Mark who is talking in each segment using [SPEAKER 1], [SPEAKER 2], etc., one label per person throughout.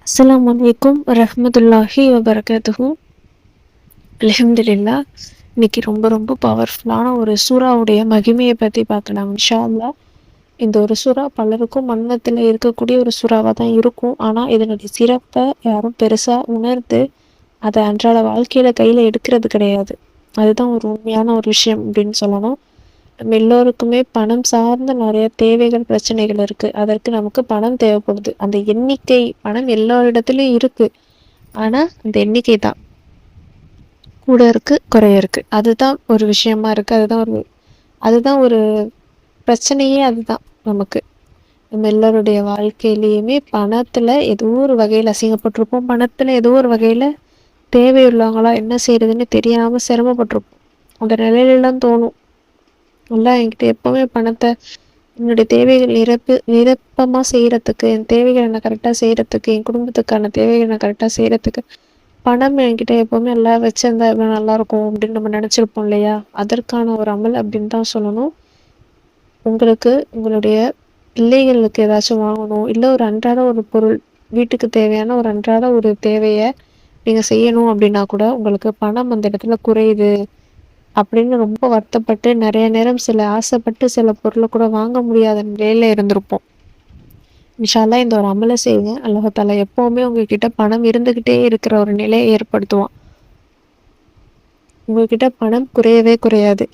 [SPEAKER 1] அஸ்ஸலாமு அலைக்கும் வரஹ்மத்துல்லாஹி வபரகாத்துஹு. அல்ஹம்துலில்லாஹ். இன்னைக்கு ரொம்ப ரொம்ப பவர்ஃபுல்லான ஒரு சூறாவுடைய மகிமையை பற்றி பார்க்கலாம் இன்ஷா அல்லாஹ். இந்த ஒரு சூறா பலருக்கும் மன்னத்தில் இருக்கக்கூடிய ஒரு சூறாவாக தான் இருக்கும். ஆனால் இதனுடைய சிறப்பை யாரும் பெருசாக உணர்ந்து அதை அன்றாட வாழ்க்கையில் கையில் எடுக்கிறது கிடையாது. அதுதான் ஒரு உண்மையான ஒரு விஷயம் அப்படின்னு சொல்லணும். நம்ம எல்லோருக்குமே பணம் சார்ந்த நிறைய தேவைகள் பிரச்சனைகள் இருக்குது. அதற்கு நமக்கு பணம் தேவைப்படுது. அந்த எண்ணிக்கை பணம் எல்லாரிடத்துலையும் இருக்குது. ஆனால் அந்த எண்ணிக்கை தான் கூட இருக்குது குறைய இருக்குது. அதுதான் ஒரு விஷயமா இருக்குது. அதுதான் ஒரு பிரச்சனையே. அதுதான் நமக்கு நம்ம எல்லோருடைய வாழ்க்கையிலையுமே பணத்தில் ஏதோ ஒரு வகையில் அசிங்கப்பட்டிருப்போம். பணத்தில் ஏதோ ஒரு வகையில் தேவையுள்ளவங்களா என்ன செய்யறதுன்னு தெரியாமல் சிரமப்பட்டிருப்போம். அந்த நிலையிலலாம் தோணும், நல்லா என்கிட்ட எப்போவுமே பணத்தை என்னுடைய தேவைகள் நிரப்பமாக செய்கிறதுக்கு, என் தேவைகளை நான் கரெக்டாக செய்கிறதுக்கு, என் குடும்பத்துக்கான தேவைகளை நான் கரெக்டாக செய்கிறதுக்கு பணம் என்கிட்ட எப்போவுமே எல்லாம் வச்சுருந்தா எவ்வளோ நல்லாயிருக்கும் அப்படின்னு நம்ம நினச்சிருப்போம் இல்லையா? அதற்கான ஒரு அமல் அப்படின்னு தான் சொல்லணும். உங்களுக்கு உங்களுடைய பிள்ளைகளுக்கு ஏதாச்சும் வாங்கணும், இல்லை ஒரு அன்றாட ஒரு பொருள், வீட்டுக்கு தேவையான ஒரு அன்றாட ஒரு தேவையை நீங்கள் செய்யணும் அப்படின்னா கூட உங்களுக்கு பணம் அந்த இடத்துல குறையுது அப்படின்னு ரொம்ப வருத்தப்பட்டு நிறைய நேரம் சில ஆசைப்பட்டு சில பொருளை கூட வாங்க முடியாத நிலையில இருந்திருப்போம். இன்ஷா அல்லாஹ் இந்த ஒரு அமலை செய்யுங்க. அல்லாஹ் தாலா எப்போவுமே உங்ககிட்ட பணம் இருந்துக்கிட்டே இருக்கிற ஒரு நிலையை ஏற்படுத்துவான். உங்ககிட்ட பணம் குறையவே குறையாது.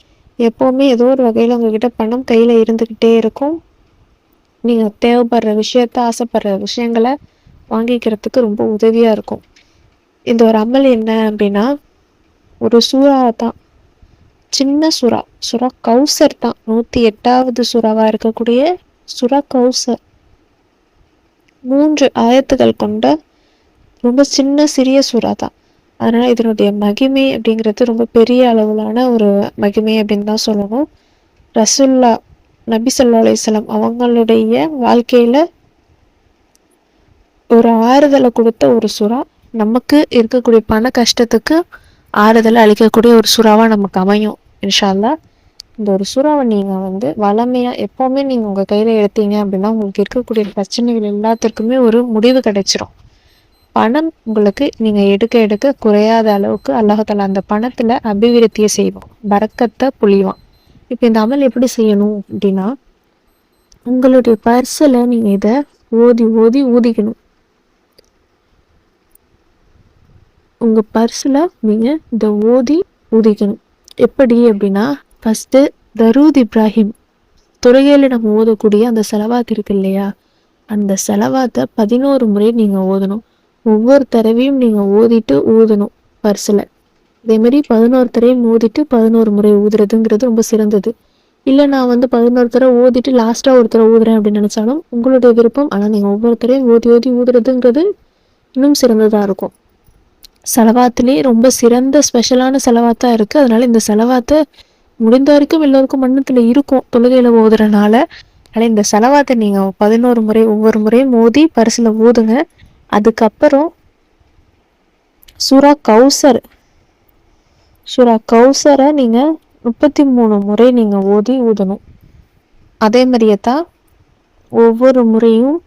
[SPEAKER 1] எப்போவுமே ஏதோ ஒரு வகையில் உங்ககிட்ட பணம் கையில் இருந்துக்கிட்டே இருக்கும். நீங்கள் தேவைப்படுற விஷயத்த, ஆசைப்படுற விஷயங்களை வாங்கிக்கிறதுக்கு ரொம்ப உதவியாக இருக்கும். இந்த ஒரு அமல் என்ன அப்படின்னா, ஒரு சூறா தான், சின்ன சூறா. சூறா கௌசர் தான். 108வது சூறாவாக இருக்கக்கூடிய சூறா கௌசர் 3 ஆயத்துகள் கொண்ட ரொம்ப சிறிய சூறா தான். அதனால் இதனுடைய மகிமை அப்படிங்கிறது ரொம்ப பெரிய அளவிலான ஒரு மகிமை அப்படின்னு தான் சொல்லணும். ரசூல்லா நபி ஸல்லல்லாஹு அலைஹி வஸல்லம் அவங்களுடைய வாழ்க்கையில் ஒரு ஆறுதலை கொடுத்த ஒரு சூறா. நமக்கு இருக்கக்கூடிய பண கஷ்டத்துக்கு ஆறுதலை அளிக்கக்கூடிய ஒரு சூறாவாக நமக்கு அமையும் இன்ஷா அல்லாஹ். இந்த ஒரு சூறாவை நீங்கள் வளமையாக எப்போவுமே நீங்கள் உங்கள் கையில் எடுத்தீங்க அப்படின்னா உங்களுக்கு இருக்கக்கூடிய பிரச்சனைகள் எல்லாத்திற்குமே ஒரு முடிவு கிடைச்சிரும். பணம் உங்களுக்கு நீங்கள் எடுக்க எடுக்க குறையாத அளவுக்கு அல்லாஹ் தஆலா அந்த பணத்தில் அபிவிருத்தியை செய்வோம், பரக்கத்தை பொழிவான். இப்போ இந்த அமல் எப்படி செய்யணும் அப்படின்னா, உங்களுடைய பர்ஸில் நீங்கள் இதை ஓதி ஓதி ஊதிக்கணும். உங்கள் பர்ஸில் நீங்கள் இதை ஓதி ஊதிக்கணும். எப்படி அப்படின்னா, ஃபஸ்ட்டு தரூத் இப்ராஹிம் தொழுகையில் நம்ம ஓதக்கூடிய அந்த செலவாத் இருக்கு இல்லையா, அந்த செலவாத்தை 11 முறை நீங்கள் ஓதணும். ஒவ்வொரு தடவையும் நீங்கள் ஓதிட்டு ஊதணும் பர்ஸில். இதேமாரி 11 தடவையும் ஓதிட்டு 11 முறை ஊதுறதுங்கிறது ரொம்ப சிறந்தது. இல்லை நான் 11 தடவை ஓதிட்டு லாஸ்ட்டாக ஒரு தடவை ஊதுறேன் அப்படின்னு நினச்சாலும் உங்களுடைய விருப்பம். ஆனால் நீங்கள் ஒவ்வொரு தடவையும் ஓதி ஓதி ஊதுறதுங்கிறது இன்னும் சிறந்ததாக இருக்கும். செலவாத்துலேயே ரொம்ப சிறந்த ஸ்பெஷலான செலவாத்தாக இருக்குது. அதனால் இந்த செலவாத்தை முடிந்த வரைக்கும் எல்லோருக்கும் மன்னத்தில் இருக்கும் தொழுகையில் ஓதுறனால. அதனால் இந்த செலவாத்தை நீங்கள் 11 முறை ஒவ்வொரு முறையும் ஓதி பரிசில் ஊதுங்க. அதுக்கப்புறம் சூறா கௌசரை நீங்கள் 33 முறை நீங்கள் ஓதி ஊதணும். அதே மாதிரியே தான் ஒவ்வொரு முறையும்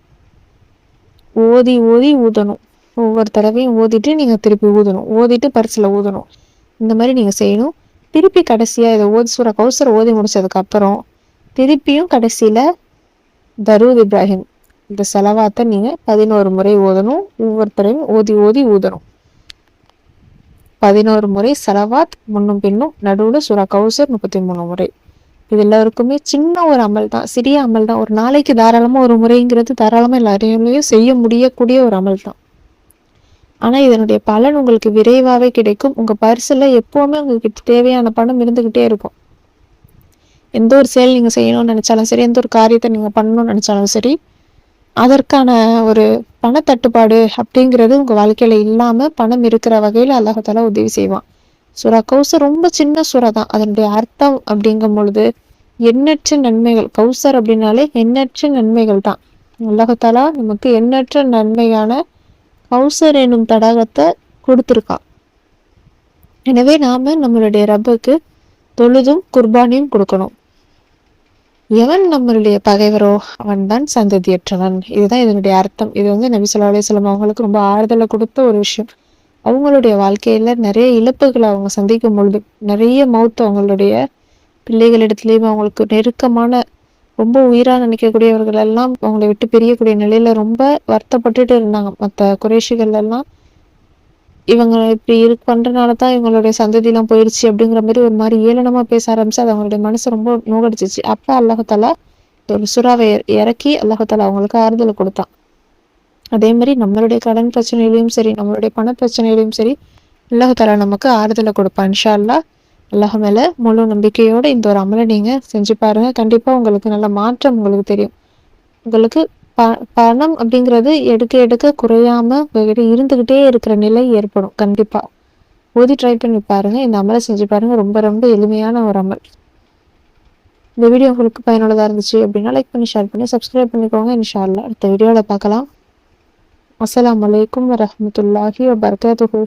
[SPEAKER 1] ஓதி ஓதி ஊதணும். ஒவ்வொரு தடவையும் ஓதிட்டு நீங்கள் திருப்பி ஊதணும், ஓதிட்டு பரிசில் ஊதணும். இந்த மாதிரி நீங்கள் செய்யணும். திருப்பி கடைசியாக இதை சூறா கௌசரை ஓதி முடிச்சதுக்கப்புறம் திருப்பியும் கடைசியில் தரூத் இப்ராஹிம் இந்த செலவாத்தை நீங்கள் 11 முறை ஓதணும். ஒவ்வொரு தடவையும் ஓதி ஓதி ஊதணும். 11 முறை செலவாத், முன்னும் பின்னும், நடுவில் சூறா கௌசர் 33 முறை. இது எல்லாருக்குமே சின்ன ஒரு அமல் தான், சிறிய அமல் தான். ஒரு நாளைக்கு தாராளமாக ஒரு முறைங்கிறது தாராளமாக எல்லாரையும் செய்ய முடியக்கூடிய ஒரு அமல் தான். ஆனால் இதனுடைய பலன் உங்களுக்கு விரைவாகவே கிடைக்கும். உங்கள் பர்ஸில் எப்போவுமே உங்களுக்கு தேவையான பணம் இருந்துக்கிட்டே இருக்கும். எந்த ஒரு செயல் நீங்கள் செய்யணும்னு நினச்சாலும் சரி, எந்த ஒரு காரியத்தை நீங்கள் பண்ணணும்னு நினச்சாலும் சரி, அதற்கான ஒரு பணத்தட்டுப்பாடு அப்படிங்கிறது உங்கள் வாழ்க்கையில் இல்லாமல் பணம் இருக்கிற வகையில் அல்லாஹ் தஆலா உதவி செய்வான். சூறா கௌசர் ரொம்ப சின்ன சூறா தான். அதனுடைய அர்த்தம் அப்படிங்கும் பொழுது எண்ணற்ற நன்மைகள். கௌசர் அப்படின்னாலே எண்ணற்ற நன்மைகள் தான். அல்லாஹ் தஆலா நமக்கு எண்ணற்ற நன்மையான கௌசர் என்னும் தடாகத்தை கொடுத்துருக்கான். எனவே நாம் நம்மளுடைய ரப்புக்கு தொழுதும் குர்பானியும் கொடுக்கணும். எவன் நம்மளுடைய பகைவரோ அவன்தான் சந்ததியற்றவன். இதுதான் இதனுடைய அர்த்தம். இது நபி ஸல்லல்லாஹு அலைஹி வஸல்லம் அவங்களுக்கு ரொம்ப ஆறுதலை கொடுத்த ஒரு விஷயம். அவங்களுடைய வாழ்க்கையில நிறைய இழப்புகளை அவங்க சந்திக்கும் பொழுது, நிறைய மவுத் அவங்களுடைய பிள்ளைகளிடத்திலயும் அவங்களுக்கு நெருக்கமான ரொம்ப உயிரா நினைக்கக்கூடியவர்கள் எல்லாம் அவங்களை விட்டு பிரியக்கூடிய நிலையில ரொம்ப வருத்தப்பட்டுட்டு இருந்தாங்க. மத்த குறைஷிகள் எல்லாம் இவங்க இப்படி பண்றனால தான் இவங்களுடைய சந்ததிலாம் போயிடுச்சு அப்படிங்கிற மாதிரி ஒரு மாதிரி ஏளனமா பேச ஆரம்பிச்சு அது அவங்களுடைய மனசு ரொம்ப நோகடிச்சிச்சு. அப்ப அல்லாஹாலா ஒரு சுறாவை இறக்கி அல்லாஹாலா அவங்களுக்கு ஆறுதலை கொடுத்தான். அதே மாதிரி நம்மளுடைய கடன் பிரச்சனையிலையும் சரி, நம்மளுடைய பண பிரச்சனையிலையும் சரி, அல்லாஹாலா நமக்கு ஆறுதலை கொடுப்பான். இன்ஷா அல்லாஹ். அல்லாஹ் மேல முழு நம்பிக்கையோட இந்த ஒரு அமலை நீங்க செஞ்சு பாருங்க. கண்டிப்பா உங்களுக்கு நல்ல மாற்றம் உங்களுக்கு தெரியும். உங்களுக்கு பணம் அப்படிங்கிறது எடுக்க எடுக்க குறையாம உங்ககிட்ட இருந்துகிட்டே இருக்கிற நிலை ஏற்படும். கண்டிப்பா ஓதி ட்ரை பண்ணி பாருங்க. இந்த அமலை செஞ்சு பாருங்க. ரொம்ப ரொம்ப எளிமையான ஒரு அமல். இந்த வீடியோ உங்களுக்கு பயனுள்ளதா இருந்துச்சு அப்படின்னா லைக் பண்ணி, ஷேர் பண்ணி, சப்ஸ்கிரைப் பண்ணிக்கோங்க. இன்ஷா அல்லாஹ் அடுத்த வீடியோல பார்க்கலாம். அஸ்ஸலாமு அலைக்கும் வரஹ்மத்துல்லாஹி வபரகாத்துஹு.